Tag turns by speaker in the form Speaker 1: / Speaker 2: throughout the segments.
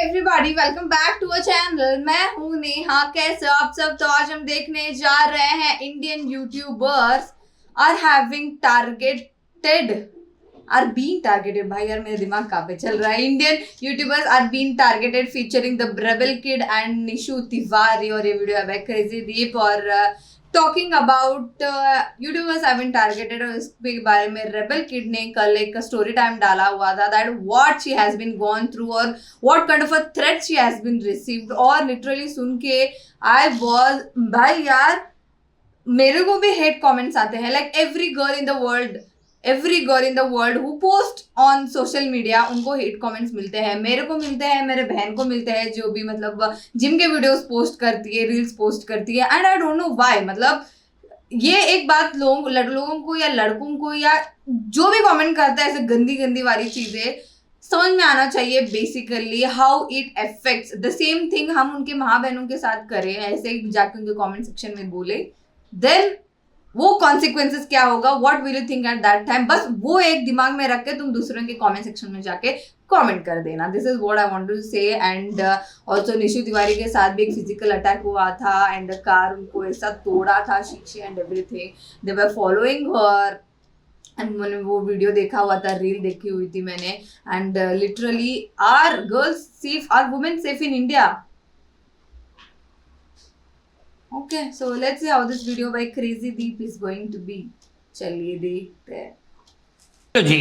Speaker 1: Everybody welcome back to a channel. मैं हूं नेहा। कैसे हो आप सब? तो आज हम देखने जा रहे हैं Indian YouTubers are having targeted are being targeted. भाई यार मेरा दिमाग कहाँ पे चल रहा है। Indian YouTubers are being targeted featuring the Rebel Kid and Nishu Tiwari. और ये वीडियो है क्रेजी दीप और talking about YouTubers have been targeted. और इसके बारे में रेबल किड ने कल एक स्टोरी टाइम डाला हुआ था that what she has been gone through और what kind of a threat she has been received. और लिटरली सुन के आई वाज भाई यार मेरे को भी हेट कमेंट्स आते हैं। Like every girl in the world who post on social media उनको हेट कमेंट्स मिलते हैं। मेरे को मिलते हैं, मेरे बहन को मिलते हैं जो भी मतलब जिम के वीडियोस पोस्ट करती है, रील्स पोस्ट करती है। And I don't know why. मतलब ये एक बात लोगों को या लड़कों को या जो भी कमेंट करता है ऐसे गंदी गंदी वाली चीजें समझ में आना चाहिए basically how it affects. The same thing हम उनके माँ बहनों के साथ करें, ऐसे जाके उनके कमेंट सेक्शन में बोले, देन वो कॉन्सिक्वेंसेस क्या होगा, what will you think at that time. बस वो एक दिमाग में रख के तुम दूसरों के कमेंट सेक्शन में जाके कमेंट कर देना। This is what I want to say. And also Nishu Tiwari के साथ भी एक फिजिकल अटैक हुआ था एंड द कार उनको ऐसा तोड़ा था, शीशे and everything. They were following her and मैंने वो वीडियो देखा हुआ था, रील देखी हुई थी मैंने। And literally are girls safe, are women safe in India? Okay, so let's see how this video by Crazy Deep is going to be. चलिए देखते हैं।
Speaker 2: तो जी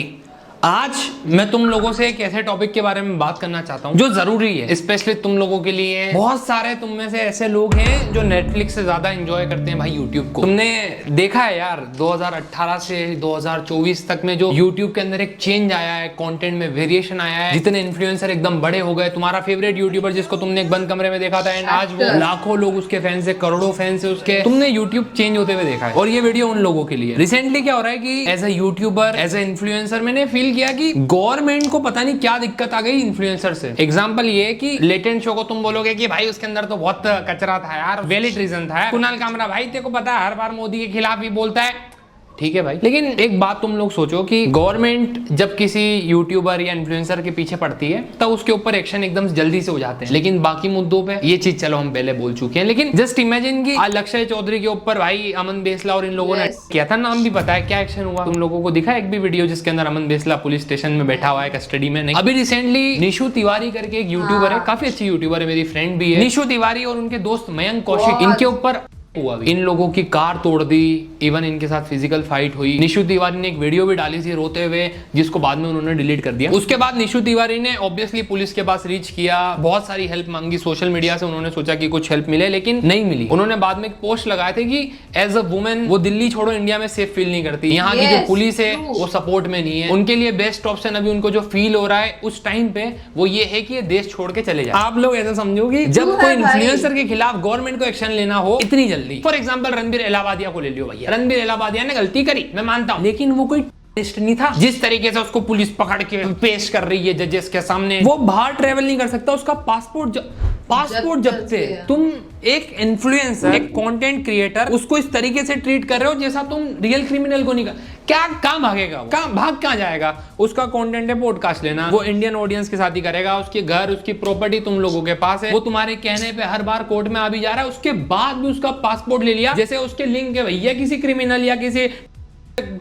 Speaker 2: आज मैं तुम लोगों से एक ऐसे टॉपिक के बारे में बात करना चाहता हूँ जो जरूरी है स्पेशली तुम लोगों के लिए। बहुत सारे तुम में से ऐसे लोग हैं जो नेटफ्लिक्स से ज्यादा एंजॉय करते हैं भाई यूट्यूब को। तुमने देखा है यार 2018 से 2024 तक में जो यूट्यूब के अंदर एक चेंज आया है, कंटेंट में वेरिएशन आया है, जितने इन्फ्लुएंसर एकदम बड़े हो गए। तुम्हारा फेवरेट यूट्यूबर जिसको तुमने एक बंद कमरे में देखा था एंड आज वो लाखों लोग उसके फैंस है, करोड़ों फैंस है उसके। तुमने यूट्यूब चेंज होते हुए देखा है और ये वीडियो उन लोगों के लिए। रिसेंटली क्या हो रहा है कि as a YouTuber, as a influencer मैंने फील किया कि गवर्नमेंट को पता नहीं क्या दिक्कत आ गई इन्फ्लुएंसर से। एग्जांपल ये है कि लेटेंट शो को तुम बोलोगे कि भाई उसके अंदर तो बहुत कचरा था यार, वैलिड रीजन था। कुणाल कामरा भाई तेरे को पता है हर बार मोदी के खिलाफ ही बोलता है, ठीक है भाई। लेकिन एक बात तुम लोग सोचो कि गवर्नमेंट जब किसी यूट्यूबर या इन्फ्लुएंसर के पीछे पड़ती है तब उसके ऊपर एक्शन एकदम जल्दी से हो जाते हैं। लेकिन बाकी मुद्दों पे ये चीज चलो हम पहले बोल चुके हैं। लेकिन जस्ट इमेजिन कि लक्षय चौधरी के ऊपर भाई अमन बेसला और इन लोगों ने किया था, नाम भी पता है, क्या एक्शन हुआ तुम लोगों को दिखा एक भी वीडियो जिसके अंदर अमन बेसला पुलिस स्टेशन में बैठा हुआ है कस्टडी में? नहीं। अभी रिसेंटली निशु तिवारी करके एक यूट्यूबर है, काफी अच्छी यूट्यूबर है, मेरी फ्रेंड भी है। निशु तिवारी और उनके दोस्त मयंक कौशिक, इनके ऊपर हुआ इन लोगों की कार तोड़ दी, इवन इनके साथ फिजिकल फाइट हुई। निशु तिवारी ने एक वीडियो भी डाली थी रोते हुए जिसको बाद में उन्होंने डिलीट कर दिया। उसके बाद निशु तिवारी ने ऑब्वियसली पुलिस के पास रीच किया, बहुत सारी हेल्प मांगी सोशल मीडिया से। उन्होंने सोचा कि कुछ हेल्प मिले लेकिन नहीं मिली। उन्होंने बाद में एक पोस्ट लगाए थे कि एज अ वुमेन वो दिल्ली छोड़ो इंडिया में सेफ फील नहीं करती, यहाँ की जो पुलिस है वो सपोर्ट में नहीं है। उनके लिए बेस्ट ऑप्शन अभी उनको जो फील हो रहा है उस टाइम पे वो ये है कि ये देश छोड़ के चले जाए। आप लोग ऐसा समझो कि जब कोई इन्फ्लुएंसर के खिलाफ गवर्नमेंट को एक्शन लेना हो इतनी जल्दी। फॉर एग्जाम्पल रणबीर इलाहाबादिया को ले लियो भैया। रणबीर इलाहाबादिया ने गलती करी, मैं मानता हूं, लेकिन वो कोई टेस्ट नहीं था। जिस तरीके से उसको पुलिस पकड़ के पेश कर रही है जजेस के सामने, वो बाहर ट्रेवल नहीं कर सकता, उसका पासपोर्ट जब्त है। तुम एक इन्फ्लुएंसर, एक कंटेंट क्रिएटर, उसको इस तरीके से ट्रीट कर रहे हो जैसा तुम रियल क्रिमिनल को नहीं कर। क्या कहां भागेगा वो? भाग कहां जाएगा? उसका कंटेंट है पॉडकास्ट लेना, वो इंडियन ऑडियंस के साथ ही करेगा। उसके घर, उसकी प्रॉपर्टी तुम लोगों के पास है, वो तुम्हारे कहने पे हर बार कोर्ट में आ भी जा रहा है। उसके बाद भी उसका पासपोर्ट ले लिया जैसे उसके लिंक है भैया किसी क्रिमिनल या किसी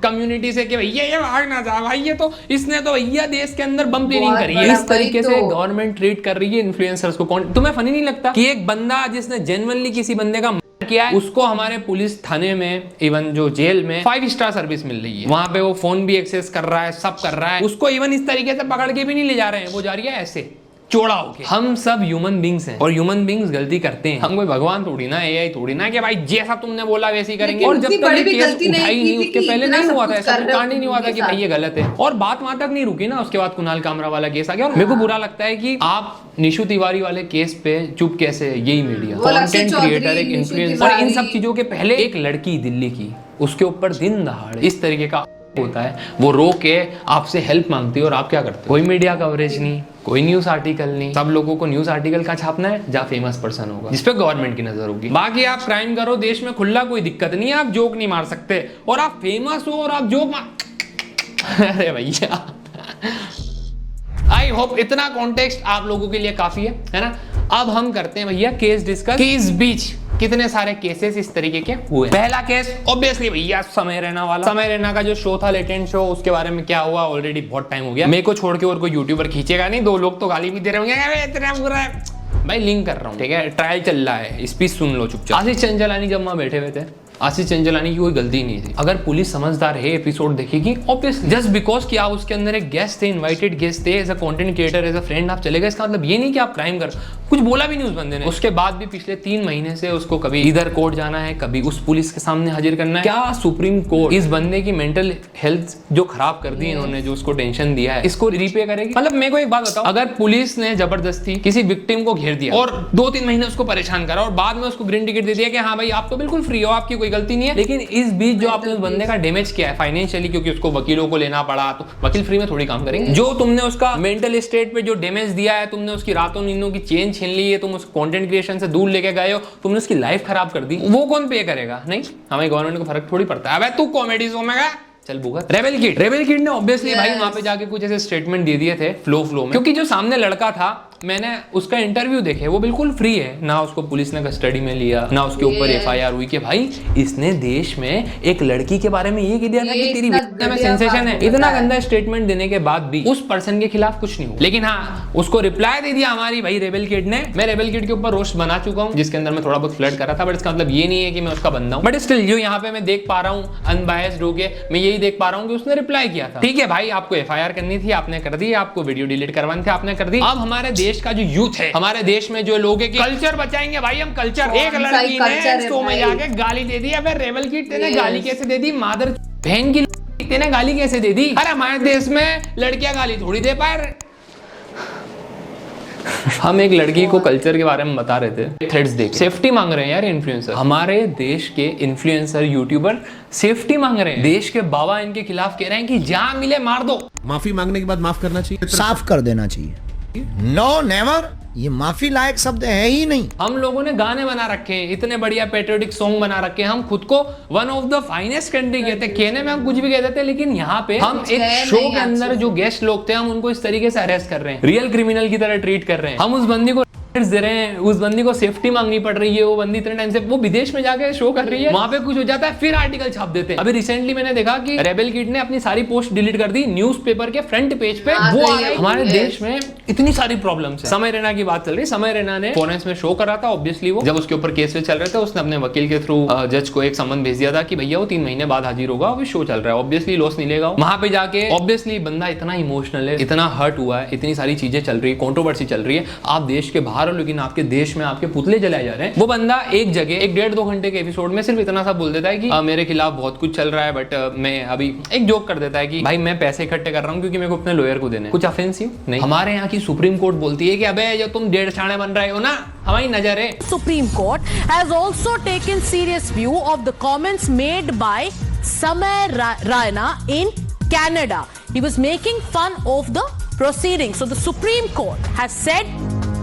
Speaker 2: कम्युनिटी से कि भैया ये भाग ना जा भाई, ये तो इसने तो भैया देश के अंदर बम प्लेनिंग करी है। इस तरीके से गवर्नमेंट ट्रीट कर रही है इन्फ्लुएंसर्स को। तुम्हें फनी नहीं लगता कि एक बंदा जिसने जेन्युइनली किसी बंदे का किया है उसको हमारे पुलिस थाने में, इवन जो जेल में 5 स्टार सर्विस मिल रही है, वहां पे वो फोन भी एक्सेस कर रहा है, सब कर रहा है, उसको इवन इस तरीके से पकड़ के भी नहीं ले जा रहे हैं, वो जा रही है ऐसे चौड़ा होके। हम सब ह्यूमन बींग्स हैं और ह्यूमन बींग्स गलती करते हैं। हम कोई भगवान थोड़ी ना, एआई थोड़ी ना कि भाई जैसा तुमने बोला वैसे ही करेंगे। और जब तक केस उठाई नहीं उसके पहले नहीं हुआ था, ऐसा कांड ही नहीं हुआ था कि भाई ये गलत है। और बात वहां तक नहीं रुकी ना, उसके बाद कुणाल कामरा वाला केस आ गया। और मेरे को बुरा लगता है कि आप निशु तिवारी वाले केस पे चुप कैसे? यही मीडिया, कंटेंट क्रिएटर, एक इन्फ्लुएंसर, और इन सब चीजों के पहले एक लड़की दिल्ली की, उसके ऊपर दिन दहाड़े इस तरीके का होता है, वो रो के आपसे हेल्प मांगती है और आप क्या करते हो? कोई मीडिया कवरेज नहीं, कोई न्यूज आर्टिकल नहीं। सब लोगों को न्यूज आर्टिकल का छापना है जहाँ फेमस पर्सन होगा, जिसपे गवर्नमेंट की नजर होगी। बाकी आप क्राइम करो देश में खुला, कोई दिक्कत नहीं है, आप जोक नहीं मार सकते। और आप फेमस हो और आप जोक मार अरे भैया आई होप इतना कॉन्टेक्स्ट आप लोगों के लिए काफी है ना। अब हम करते हैं भैया केस डिस्कस कि इस बीच कितने सारे केसेस इस तरीके के हुए। पहला केस ऑब्वियसली भैया समय रैना वाला। समय रैना का जो शो था लेटेंट शो, उसके बारे में क्या हुआ ऑलरेडी बहुत टाइम हो गया। मेरे को छोड़ के और कोई यूट्यूबर खींचेगा नहीं। 2 लोग तो गाली भी दे रहे होंगे इतना बुरा है भाई, लिंक कर रहा हूँ ठीक है, ट्रायल चल रहा है, स्पीच सुन लो चुपचाप। आशीष चंचलानी जब वहां बैठे हुए थे, आशीष चंचलानी की कोई गलती नहीं थी। अगर पुलिस समझदार है एपिसोड देखेगी ऑब्वियसली, जस्ट बिकॉज कि आप उसके अंदर एक गेस्ट थे, इनवाइटेड गेस्ट थे, as a content creator, as a friend आप चले गए, इसका मतलब ये नहीं कि आप क्राइम कर। कुछ बोला भी नहीं उस बंदे ने। उसके बाद भी पिछले 3 महीने से उसको कभी इधर कोर्ट जाना है, कभी उस पुलिस के सामने हाजिर करना है। क्या सुप्रीम कोर्ट इस बंदे की मेंटल हेल्थ जो खराब कर दी इन्होंने, जो उसको टेंशन दिया है, इसको रिपे करेगी? मतलब मेरे को एक बात बताओ, अगर पुलिस ने जबरदस्ती किसी विक्टिम को घेर दिया और 2-3 महीने उसको परेशान करा और बाद में उसको ग्रीन टिकट दे दिया कि हाँ भाई आप तो बिल्कुल फ्री हो, आपकी कोई गलती नहीं है, लेकिन इस बीच जो आपने उस बंदे का डैमेज किया है फाइनेंशियली, क्योंकि उसको वकीलों को लेना पड़ा, तो वकील फ्री में थोड़ी काम करेंगे। जो तुमने उसका मेंटल स्टेट पे जो डैमेज दिया है, तुमने उसकी रातों नींदों की चेन छीन ली है, तुम उस कंटेंट क्रिएशन से दूर लेके गए हो, तुमने उसकी लाइफ खराब कर दी, वो कौन पे करेगा? नहीं, हमें गवर्नमेंट को फर्क थोड़ी पड़ता है। अबे तू कॉमेडी शो में गया, चल भुगत। रेबेल किड ने ऑब्वियसली भाई वहां पे जाके कुछ ऐसे स्टेटमेंट दे दिए थे फ्लो में, क्योंकि जो सामने लड़का था, मैंने उसका इंटरव्यू देखे, वो बिल्कुल फ्री है ना, उसको पुलिस ने कस्टडी में लिया ना, उसके ऊपर एफआईआर हुई कि भाई इसने देश में एक लड़की के बारे में ये कह दिया था कि तेरी वीडियो में सेंसेशन है। इतना गंदा स्टेटमेंट देने के बाद भी उस पर्सन के खिलाफ कुछ नहीं हुआ। लेकिन हाँ, उसको रिप्लाई दे दिया हमारी भाई रेबेल किड ने। मैं रेबेल किड के ऊपर रोस्ट बना चुका हूँ, जिसके अंदर मैं थोड़ा बहुत फ्लर्ट करा था, बट इसका मतलब ये नहीं है कि मैं उसका बंदा हूँ। बट स्टिल जो यहाँ पे मैं देख पा रहा हूँ अनबायस्ड होके, मैं यही देख पा रहा हूँ कि उसने रिप्लाई किया था। ठीक है भाई, आपको एफआईआर करनी थी, आपने कर दी, आपको वीडियो डिलीट करवानी थी, आपने कर दी। अब हमारे देश का जो यूथ है, हमारे देश में जो लोग हैं कि कल्चर बचाएंगे भाई हम, कल्चर। एक लड़की ने शो में जाके गाली दे दी। अबे रेबेल किड तेने गाली कैसे दे दी? मादर बहन की तेने गाली कैसे दे दी? अरे हमारे देश में लड़कियां गाली थोड़ी दे पाए। हम एक लड़की को कल्चर के बारे में बता रहे थे, थ्रेड्स देख सेफ्टी मांग रहे हैं यार इन्फ्लुएंसर। हमारे देश के इन्फ्लुएंसर यूट्यूबर सेफ्टी मांग रहे हैं। देश के बाबा इनके खिलाफ कह रहे हैं कि जहां मिले मार दो।
Speaker 3: माफी मांगने के बाद माफ करना चाहिए,
Speaker 4: साफ कर देना चाहिए। नो नेवर, ये माफी लायक शब्द है ही नहीं। हम
Speaker 2: लोगों ने गाने बना रखे हैं, इतने बढ़िया पेट्रियोटिक सॉन्ग बना रखे हैं, हम खुद को one of the finest country कहते हैं, कहने में हम कुछ भी कह देते हैं, लेकिन यहाँ पे हम एक शो के अंदर जो गेस्ट लोग थे, हम उनको इस तरीके से अरेस्ट कर रहे हैं, रियल क्रिमिनल की तरह ट्रीट कर रहे हैं। हम उस बंदी को दे रहे हैं, उस बंदी को सेफ्टी मांगनी पड़ रही है, वो बंदी इतने टाइम से वो विदेश में जाके शो कर रही है, वहां पे कुछ हो जाता है फिर आर्टिकल छाप देते हैं। अभी रिसेंटली मैंने देखा कि रेबेल किड ने अपनी सारी पोस्ट डिलीट कर दी न्यूज़पेपर के फ्रंट पेज पे। वो हमारे देश में इतनी सारी प्रॉब्लम्स है। समय रैना की बात चल रही, समय रैना ने फॉरेंस में शो करा था, ऑब्वियसली वो जब उसके ऊपर केस चल रहे थे, उसने अपने वकील के थ्रू जज को एक समन भेज दिया था कि भैया वो 3 महीने बाद हाजिर होगा, अभी शो चल रहा है, ऑब्वियसली लॉस नहीं लेगा। वहां पे जाके ऑब्वियसली बंदा इतना इमोशनल है, इतना हर्ट हुआ है, इतनी सारी चीजें चल रही है, कंट्रोवर्सी चल रही है, आप देश के बाहर हो लेकिन आपके देश में आपके पुतले जलाए जा रहे हैं। वो बंदा एक जगह एक 1.5-2 घंटे के एपिसोड में सिर्फ इतना सा बोल देता है कि मेरे खिलाफ बहुत कुछ चल रहा है, बट मैं अभी एक जोक कर देता है कि भाई मैं पैसे इकट्ठे कर रहा हूं क्योंकि मेरे को अपने लॉयर को देने। कुछ ऑफेंसिव नहीं। हमारे यहाँ की सुप्रीम कोर्ट बोलती है कि अबे जो तुम 1.5 छाने बन रहे हो ना, हमारी नजर है।
Speaker 5: Supreme Court has also taken serious view of the comments made by Samay Raina in Canada. He was making fun of the proceedings. So the Supreme Court has said,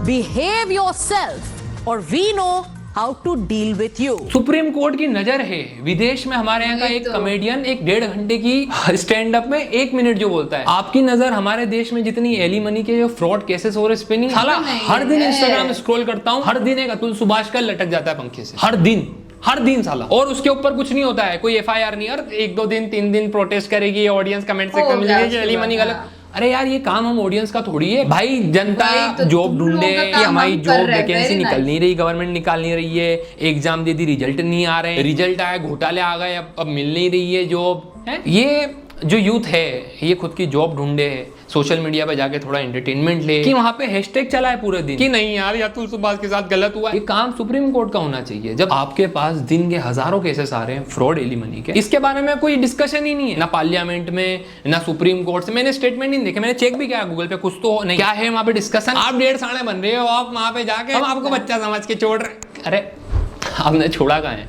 Speaker 5: behave yourself or we know how to deal with you.
Speaker 2: Supreme court की नजर है विदेश में। हमारे यहाँ का एक comedian एक 1.5 घंटे की स्टैंड अप में 1 मिनट जो बोलता है, आपकी नजर हमारे देश में जितनी एली मनी के जो फ्रॉड केसेस हो रहे इस पे नहीं। साला हर दिन इंस्टाग्राम स्क्रॉल करता हूँ, हर दिन एक अतुल सुभाष का लटक जाता है पंखे से, हर दिन साला, और उसके ऊपर कुछ नहीं होता है, कोई एफआईआर नहीं। और 1-2 दिन 3 दिन प्रोटेस्ट करेगी ऑडियंस, कमेंट सेक्शन में लिखेगी एली मनी गलत। अरे यार ये काम हम ऑडियंस का थोड़ी है भाई। जनता जॉब ढूंढे कि हमारी जॉब वैकेंसी निकल नहीं रही, गवर्नमेंट निकाल नहीं रही है, एग्जाम दे दी रिजल्ट नहीं आ रहे, रिजल्ट आया घोटाले आ गए, अब मिल नहीं रही है जॉब है। ये जो यूथ है ये खुद की जॉब ढूंढे, सोशल मीडिया पे जाके थोड़ा एंटरटेनमेंट ले, कि वहां पे हैशटैग चला है पूरे दिन कि नहीं यार अतुल सुभाष के साथ गलत हुआ। ये काम सुप्रीम कोर्ट का होना चाहिए। जब आपके पास दिन के हजारों केसेस आ रहे हैं फ्रॉड एली मनी के, इसके बारे में कोई डिस्कशन ही नहीं है, ना पार्लियामेंट में ना सुप्रीम कोर्ट से। मैंने स्टेटमेंट नहीं देखे, मैंने चेक भी किया गूगल पे, कुछ तो नहीं। क्या है वहां पे डिस्कशन? आप 1.5 साढ़े बन रहे हो, आप वहां पे जाके हम आपको बच्चा समझ के छोड़ रहे। अरे आपने छोड़ा कहाँ है?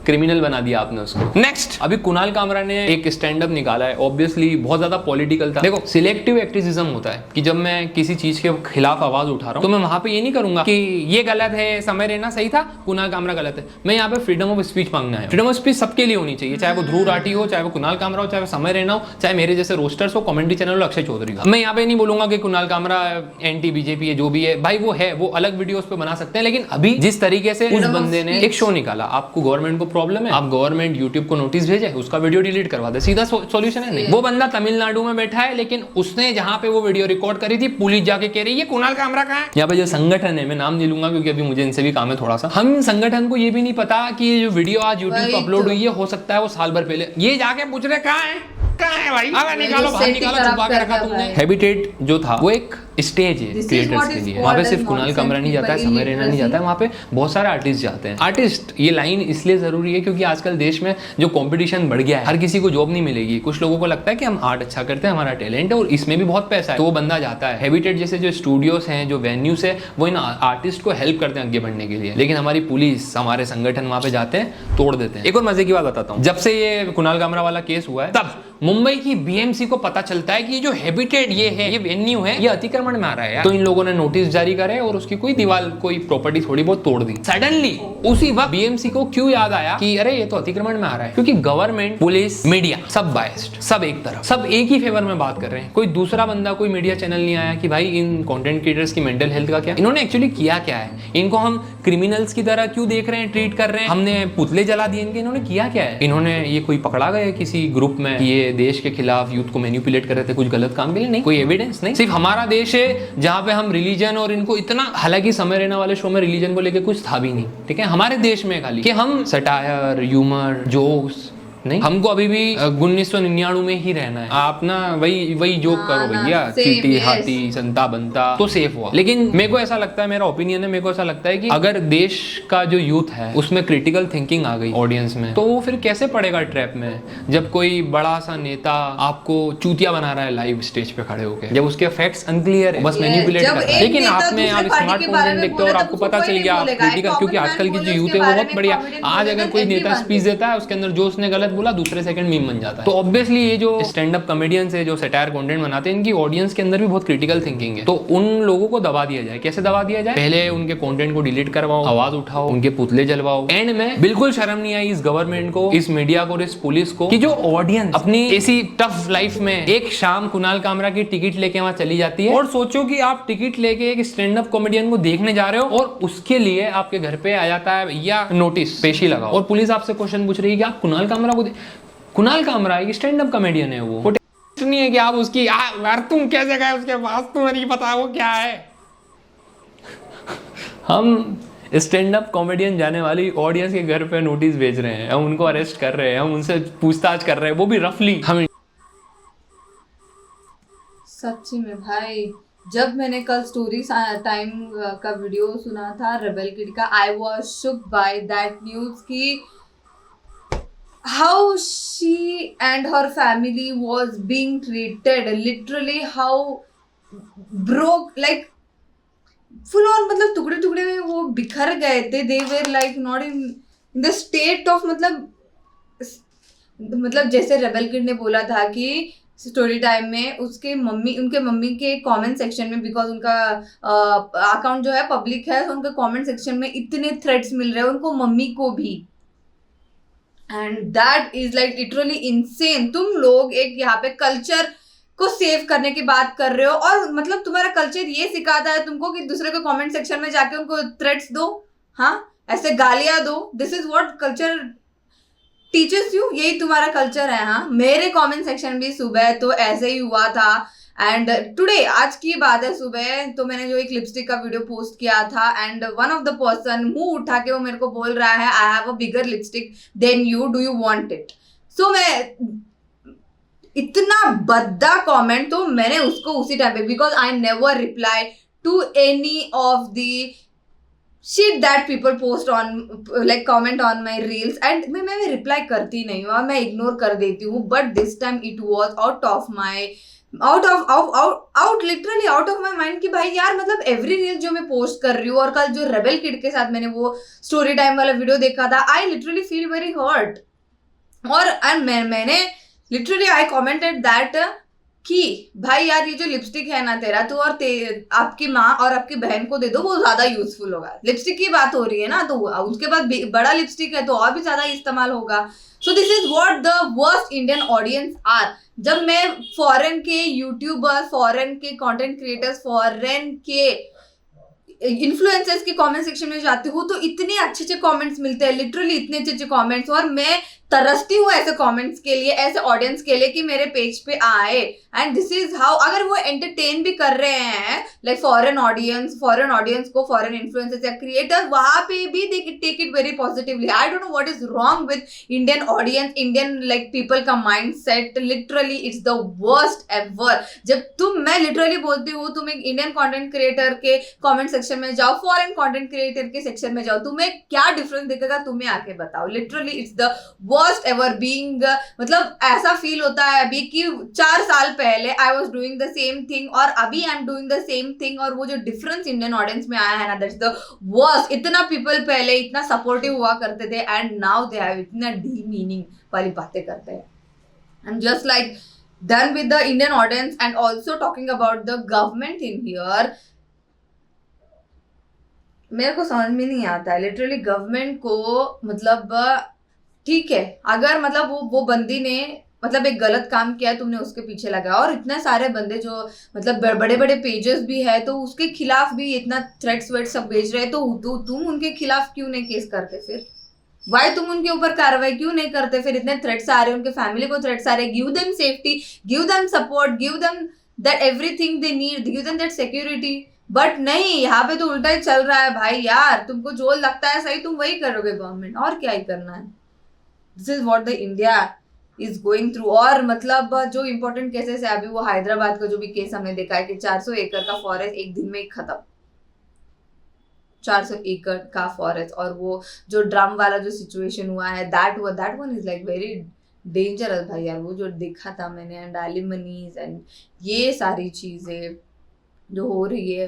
Speaker 2: क्रिमिनल बना दिया आपने उसको। नेक्स्ट, अभी कुणाल कामरा ने एक स्टैंड अप निकाला है, ऑब्वियसली बहुत ज्यादा पॉलिटिकल था। देखो, सिलेक्टिव एक्टिविज्म होता है कि जब मैं किसी चीज के खिलाफ आवाज उठा रहा हूं तो मैं वहां पे ये नहीं करूंगा कि ये गलत है, समय रहना सही था, कुणाल कामरा गलत है। मैं यहाँ पे फ्रीडम ऑफ स्पीच मांगना है। फ्रीडम ऑफ स्पीच सबके लिए होनी चाहिए, चाहे वो ध्रुव राठी हो, चाहे वो कुणाल कामरा हो, चाहे वो समय रहना हो, चाहे मेरे जैसे रोस्टर्स हो, कमेंट्री चैनल हो, अक्षय चौधरी हो। मैं यहाँ पे नहीं बोलूंगा कि कुणाल कामरा एंटी बीजेपी है, जो भी है भाई वो है, वो अलग वीडियोस पे बना सकते हैं। लेकिन अभी जिस तरीके से उस बंदे ने एक शो निकाला, आपको गवर्नमेंट को प्रॉब्लम है, आप गवर्नमेंट यूट्यूब को नोटिस भेजे, उसका वीडियो डिलीट करवा दे, सीधा सॉल्यूशन है। नहीं, वो बंदा तमिलनाडु में बैठा है, लेकिन उसने जहां पे वो वीडियो रिकॉर्ड करी थी, पुलिस जाके कह रही है कुणाल कामरा कहाँ है। यहाँ पे जो संगठन है, मैं नाम नहीं लूंगा क्योंकि अभी मुझे इनसे भी काम है थोड़ा सा, हम संगठन को ये भी नहीं पता कि ये जो वीडियो आज यूट्यूब पे अपलोड हुई है, हो सकता है वो साल भर पहले, ये जाके पूछ रहे कहाँ है भाई, अगर निकालो, बाहर निकालो, छुपा के रखा तुमने। हैबिटेट जो था वो एक स्टेज है क्रिएटर्स के लिए, वहाँ पे सिर्फ कुणाल कामरा नहीं जाता है, समय रैना नहीं जाता है, वहाँ पे बहुत सारे आर्टिस्ट जाते हैं। आर्टिस्ट, ये लाइन इसलिए जरूरी है क्योंकि आजकल देश में जो कंपटीशन बढ़ गया है, हर किसी को जॉब नहीं मिलेगी। कुछ लोगों को लगता है कि हम आर्ट अच्छा करते हैं, हमारा टैलेंट है और इसमें भी बहुत पैसा है, तो वो बंदा जाता है। हैबिटेट जैसे जो स्टूडियोज हैं, जो वेन्यूज है, वो इन आर्टिस्ट को हेल्प करते हैं आगे बढ़ने के लिए। लेकिन हमारी पुलिस, हमारे संगठन वहाँ पे जाते हैं, तोड़ देते हैं। एक और मजे की बात बताता हूँ, जब से ये कुणाल कामरा वाला केस हुआ है, तब मुंबई की बीएमसी को पता चलता है कि ये जो हैबिटेट ये है, ये वेन्यू है, ये अतिक्रमण में आ रहा है यार। तो इन लोगों ने नोटिस जारी करे और उसकी कोई दीवार, कोई प्रॉपर्टी थोड़ी बहुत तोड़ दी। सडनली उसी वक्त बीएमसी को क्यों याद आया कि अरे ये तो अतिक्रमण में आ रहा है, क्योंकि गवर्नमेंट, पुलिस, मीडिया सब बायस्ड, सब एक तरफ, सब एक ही फेवर में बात कर रहे हैं। कोई दूसरा बंदा, कोई मीडिया चैनल नहीं आया कि भाई इन कंटेंट क्रिएटर्स की मेंटल हेल्थ का क्या, इन्होंने एक्चुअली किया क्या है, इनको हम क्रिमिनल्स की तरह क्यों देख रहे हैं, ट्रीट कर रहे हैं, हमने पुतले जला दिए इनके, इन्होंने किया क्या है। इन्होंने ये कोई पकड़ा गया किसी ग्रुप में, ये देश के खिलाफ यूथ को मैनिपुलेट कर रहे थे कुछ गलत काम के लिए, नहीं, कोई एविडेंस नहीं। सिर्फ हमारा देश है जहां पे हम रिलीजन और इनको इतना, हालांकि समय रहने वाले शो में रिलीजन को लेके कुछ था भी नहीं, ठीक है, हमारे देश में खाली कि हम सटायर, ह्यूमर, जोक्स, नहीं, हमको अभी भी 1999 में ही रहना है। आप ना वही जोक करो भैया, चीटी हाथी संता बनता तो सेफ हुआ। लेकिन मेरे को ऐसा लगता है, मेरा ओपिनियन है, मेरे को ऐसा लगता है कि अगर देश का जो यूथ है उसमें क्रिटिकल थिंकिंग आ गई ऑडियंस में, तो वो फिर कैसे पड़ेगा ट्रैप में, जब कोई बड़ा सा नेता आपको चूतिया बना रहा है लाइव स्टेज पे खड़े होकर, जब उसके फैक्ट्स अनक्लियर है, बस मैनिपुलेट कर रहा है। लेकिन आपने आप स्मार्टफोन देखते हो और आपको पता चल गया, आप क्रिटिकल, क्योंकि आजकल की जो यूथ है वो बहुत बढ़िया, आज अगर कोई नेता स्पीच देता है उसके अंदर जो उसने गलत बोला दूसरे सेकंड मीम बन जाता है। तो ऑब्वियसली ये जो स्टैंड अप कॉमेडियंस है, जो सटायर कंटेंट बनाते हैं, इनकी ऑडियंस के अंदर भी बहुत क्रिटिकल थिंकिंग है। तो उन लोगों को दबा दिया जाए, कैसे दबा दिया जाए, पहले उनके कंटेंट को डिलीट करवाओ, आवाज उठाओ, उनके पुतले जलवाओ, एंड में बिल्कुल शर्म नहीं आई इस गवर्नमेंट को, इस मीडिया को और इस पुलिस को कि जो ऑडियंस अपनी ऐसी टफ लाइफ में एक शाम कुणाल कामरा की टिकट लेके वहां चली जाती है, और सोचो कि आप टिकट लेके एक स्टैंड अप कॉमेडियन को देखने जा रहे हो और उसके लिए आपके घर पे आ जाता है या नोटिस पेशी लगाओ, और पुलिस आपसे क्वेश्चन पूछ रही है कि आप कुणाल कामरा को, कुणाल कामरा एक स्टैंड अप कॉमेडियन है, वो नहीं है कि आप उसकी यार तुम कैसे गए उसके पास, तुम्हें नहीं पता वो क्या है। हम स्टैंड अप कॉमेडियन जाने वाली ऑडियंस के घर पे नोटिस भेज रहे हैं, हम उनको अरेस्ट कर रहे हैं, हम उनसे पूछताछ कर रहे हैं, वो भी रफली। हम
Speaker 1: सच्ची में भाई, जब मैंने कल स्टोरी टाइम का वीडियो सुना था रेबल किड का, I was shook by that news की how she and her family was being treated, literally how broke, like full on, मतलब टुकड़े टुकड़े में वो बिखर गए थे, they were like not in the state of, मतलब जैसे रेबल किड ने बोला था कि स्टोरी टाइम में उसके उनके मम्मी के कमेंट सेक्शन में, बिकॉज उनका अकाउंट जो है पब्लिक है, तो उनके कमेंट सेक्शन में इतने थ्रेट्स मिल रहे हैं उनको मम्मी को भी, and that is like literally insane. तुम लोग एक यहाँ पे कल्चर को सेव करने की बात कर रहे हो, और मतलब तुम्हारा कल्चर ये सिखाता है तुमको कि दूसरे को कमेंट सेक्शन में जाके उनको थ्रेट्स दो, हाँ ऐसे गालियां दो, this is what culture teachers you, यही तुम्हारा कल्चर है। हाँ, मेरे कमेंट सेक्शन भी सुबह तो ऐसे ही हुआ था, एंड टुडे, आज की बात है, सुबह तो मैंने जो एक लिपस्टिक का वीडियो पोस्ट किया था, and one of the person मुंह उठा के वो मेरे को बोल रहा है, I have a bigger lipstick than you, do you want it. So मैं, इतना भद्दा कमेंट, तो मैंने उसको उसी टाइम पे, because I never reply to any of the shit that people post on, like comment on my reels, and मैं reply करती नहीं हूँ, मैं इग्नोर कर देती हूँ, but this time it was out of my literally out of my mind कि भाई यार मतलब एवरी रील जो मैं पोस्ट कर रही हूँ, और कल जो रेबल किड के साथ मैंने वो स्टोरी टाइम वाला वीडियो देखा था, I literally feel very hurt. और मैंने लिटरली आई कॉमेंटेड दैट कि भाई यार ये जो लिपस्टिक है ना तेरा, तू और आपकी माँ और आपकी बहन को दे दो, वो ज्यादा यूजफुल होगा। लिपस्टिक की बात हो रही है ना, तो उसके बाद बड़ा लिपस्टिक है तो और भी ज्यादा इस्तेमाल होगा। So this is what the worst Indian audience are. जब मैं फॉरेन के यूट्यूबर, फॉरेन के कंटेंट क्रिएटर्स, फॉरेन के इन्फ्लुएंसर्स के कमेंट सेक्शन में जाती हूँ तो इतने अच्छे अच्छे कमेंट्स मिलते हैं, लिटरली इतने अच्छे अच्छे कमेंट्स, और मैं तरसती हूँ ऐसे कमेंट्स के लिए, ऐसे ऑडियंस के लिए कि मेरे पेज पे आए। एंड दिस इज हाउ, अगर वो एंटरटेन भी कर रहे हैं लाइक फॉरेन ऑडियंस को, फॉरेन इन्फ्लुएंसर्स या क्रिएटर, वहां पे भी they take it very positively. I don't know what is wrong with Indian audience, Indian like people का mindset. Literally it's the worst ever. जब मैं लिटरली बोलती हूँ तुम एक इंडियन कॉन्टेंट क्रिएटर के कॉमेंट सेक्शन में जाओ, फॉरेन कॉन्टेंट क्रिएटर के सेक्शन में जाओ, तुम्हें क्या डिफरेंस दिखेगा, तुम्हें आके बताओ। Literally it's the worst ever being, मतलब ऐसा फील होता है अभी कि 4 साल पहले I was doing the same thing और अभी I am doing the same thing, और वो जो डिफरेंस इंडियन ऑडियंस में आया है ना, दैट्स द वर्स्ट। इतना पीपल पहले इतना सपोर्टिव हुआ करते थे एंड नाउ दे हैव इतना डीप मीनिंग वाली बातें करते हैं। I am just like done with the Indian audience. And also talking about the government in here, मेरे को समझ में नहीं आता है लिटरली गवर्नमेंट को। मतलब ठीक है, अगर मतलब वो बंदी ने मतलब एक गलत काम किया, तुमने उसके पीछे लगा, और इतने सारे बंदे जो मतलब बड़े बड़े पेजेस भी है तो उसके खिलाफ भी इतना थ्रेट्स वेट्स सब भेज रहे हैं, तो तुम उनके खिलाफ क्यों नहीं केस करते? फिर वाई तुम उनके ऊपर कार्रवाई क्यों नहीं करते? फिर इतने थ्रेट्स आ रहे हैं, उनके फैमिली को थ्रेट्स आ रहे हैं, give them safety, give them support, give them that everything they need, give them that security. But नहीं, यहाँ पे तो उल्टा ही चल रहा है भाई यार। तुमको जो लगता है सही तुम वही करोगे गवर्नमेंट, और क्या ही करना है। This is what the India is going through. और मतलब जो इंपॉर्टेंट केसेस है, अभी वो हैदराबाद का जो भी केस हमने देखा है कि 400 एकड़ का फॉरेस्ट एक दिन में ही खत्म, 400 एकड़ का फॉरेस्ट। और वो जो ड्रम वाला जो सिचुएशन हुआ है, that one is like very dangerous भाई यार। वो जो देखा था मैंने, एंड एलिमनीज एंड ये सारी चीजें जो हो रही है,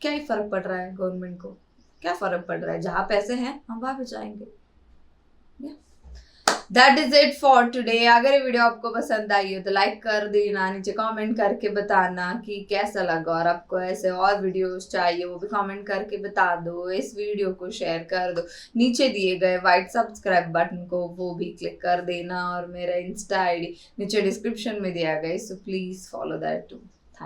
Speaker 1: क्या ही फर्क पड़ रहा है गवर्नमेंट को? क्या फर्क पड़ रहा है? जहाँ पैसे हैं हम वहां पे जाएंगे। That is it for today. अगर ये वीडियो आपको पसंद आई हो तो लाइक कर देना, नीचे कमेंट करके बताना कि कैसा लगा, और आपको ऐसे और वीडियोस चाहिए वो भी कमेंट करके बता दो। इस वीडियो को शेयर कर दो, नीचे दिए गए वाइट सब्सक्राइब बटन को वो भी क्लिक कर देना, और मेरा इंस्टा आईडी नीचे डिस्क्रिप्शन में दिया गया है, so please follow that to.